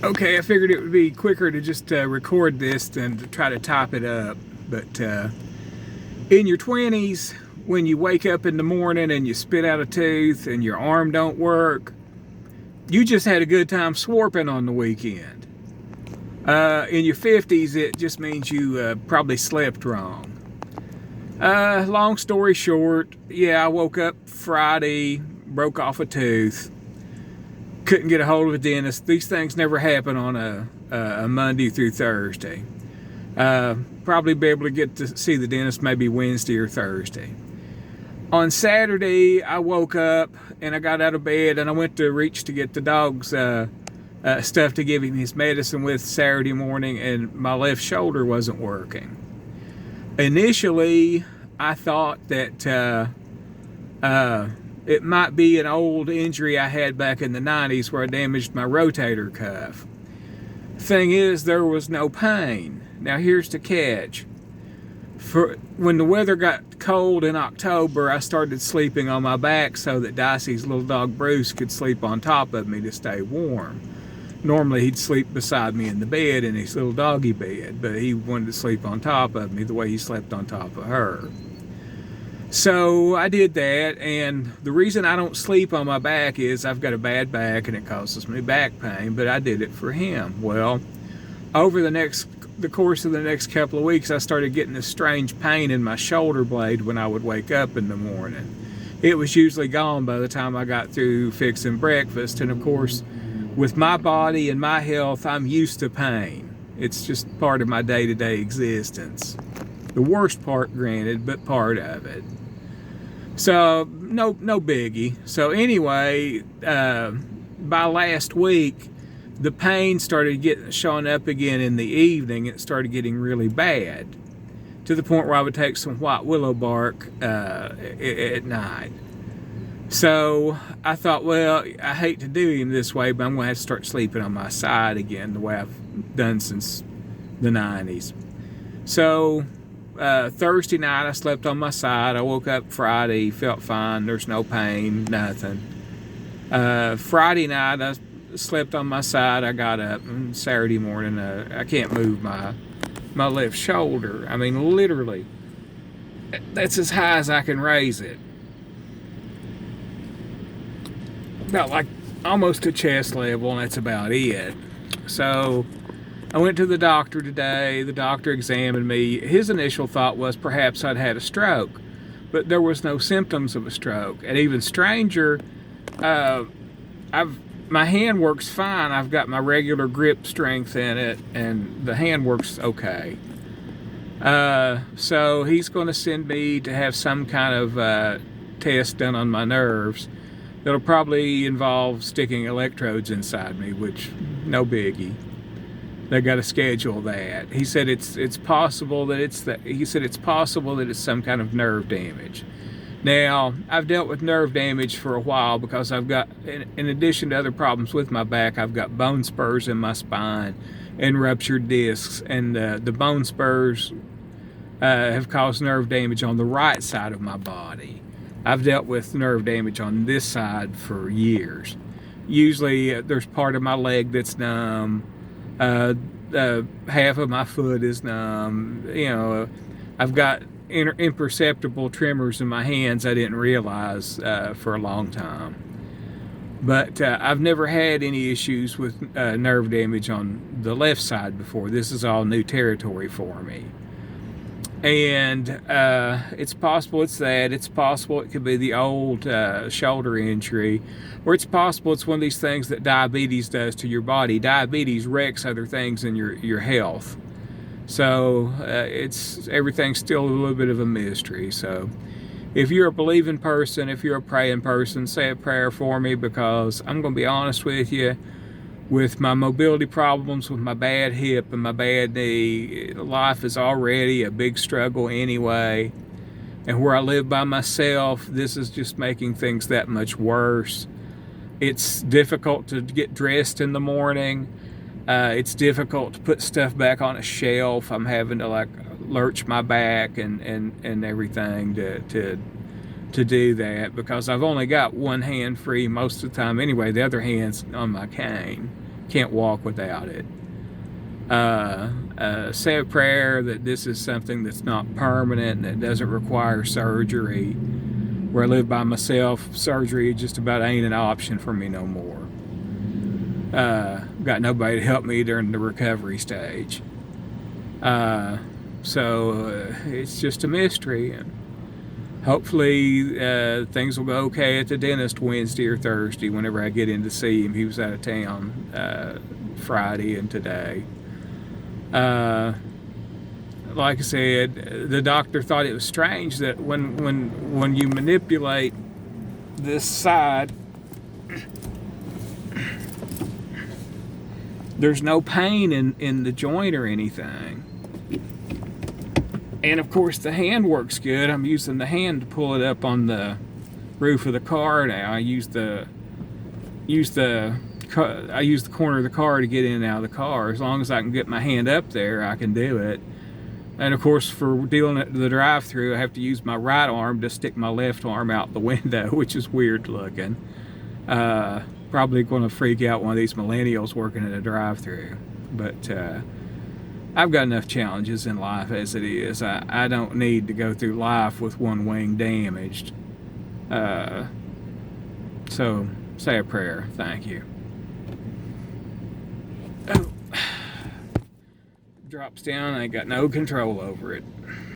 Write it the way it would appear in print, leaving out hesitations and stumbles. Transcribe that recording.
Okay, I figured it would be quicker to just record this than to try to type it up. But in your 20s, when you wake up in the morning and you spit out a tooth and your arm don't work, you just had a good time swarping on the weekend. In your 50s, it just means you probably slept wrong. Long story short, yeah, I woke up Friday, broke off a tooth, couldn't get a hold of a dentist. These things never happen on a Monday through Thursday. Probably be able to get to see the dentist maybe Wednesday or Thursday. On Saturday, I woke up and I got out of bed and I went to reach to get the dog's stuff to give him his medicine with Saturday morning, and my left shoulder wasn't working. Initially, I thought that it might be an old injury I had back in the 90s where I damaged my rotator cuff. Thing is, there was no pain. Now here's the catch. When the weather got cold in October, I started sleeping on my back so that Dicey's little dog Bruce could sleep on top of me to stay warm. Normally he'd sleep beside me in the bed in his little doggy bed, but he wanted to sleep on top of me the way he slept on top of her. So I did that, and the reason I don't sleep on my back is I've got a bad back and it causes me back pain, but I did it for him. Well, over the course of the next couple of weeks, I started getting this strange pain in my shoulder blade when I would wake up in the morning. It was usually gone by the time I got through fixing breakfast, and of course, with my body and my health, I'm used to pain. It's just part of my day-to-day existence. The worst part, granted, but part of it. So, no biggie. So anyway, by last week, the pain started showing up again in the evening. It started getting really bad, to the point where I would take some white willow bark at night. So I thought, well, I hate to do him this way, but I'm going to have to start sleeping on my side again, the way I've done since the 90s. So Thursday night, I slept on my side. I woke up Friday, felt fine. There's no pain, nothing. Friday night, I slept on my side. I got up, and Saturday morning, I can't move my left shoulder. I mean, literally, that's as high as I can raise it. About like almost to chest level, and that's about it. So I went to the doctor today. The doctor examined me. His initial thought was perhaps I'd had a stroke, but there was no symptoms of a stroke. And even stranger, my hand works fine. I've got my regular grip strength in it, and the hand works okay. So he's going to send me to have some kind of test done on my nerves. It'll probably involve sticking electrodes inside me, which, no biggie. They got to schedule that. He said it's possible that it's some kind of nerve damage. Now, I've dealt with nerve damage for a while because I've got, in addition to other problems with my back, I've got bone spurs in my spine and ruptured discs, and the bone spurs have caused nerve damage on the right side of my body. I've dealt with nerve damage on this side for years. Usually there's part of my leg that's numb, half of my foot is numb. I've got imperceptible tremors in my hands I didn't realize for a long time. But I've never had any issues with nerve damage on the left side before. This is all new territory for me. And it's possible it's that. It's possible it could be the old shoulder injury, or it's possible it's one of these things that diabetes does to your body. Diabetes wrecks other things in your health. So everything's still a little bit of a mystery. So if you're a believing person, if you're a praying person, say a prayer for me, because I'm going to be honest with you. With my mobility problems, with my bad hip and my bad knee, life is already a big struggle anyway. And where I live by myself, this is just making things that much worse. It's difficult to get dressed in the morning. It's difficult to put stuff back on a shelf. I'm having to lurch my back and everything to do that, because I've only got one hand free most of the time anyway. The other hand's on my cane, Can't walk without it. Say a prayer that this is something that's not permanent and that doesn't require surgery. Where I live by myself, surgery just about ain't an option for me no more. Got nobody to help me during the recovery stage. So it's just a mystery. And hopefully things will go okay at the dentist Wednesday or Thursday whenever I get in to see him. He was out of town Friday and today. Like I said, the doctor thought it was strange that when you manipulate this side, there's no pain in the joint or anything. And of course the hand works good. I'm using the hand to pull it up on the roof of the car now. I use the corner of the car to get in and out of the car. As long as I can get my hand up there, I can do it. And of course, for dealing at the drive-thru, I have to use my right arm to stick my left arm out the window, which is weird looking. Probably going to freak out one of these millennials working at a drive-thru. But I've got enough challenges in life as it is. I don't need to go through life with one wing damaged. So say a prayer. Thank you. Oh. Drops down, I ain't got no control over it.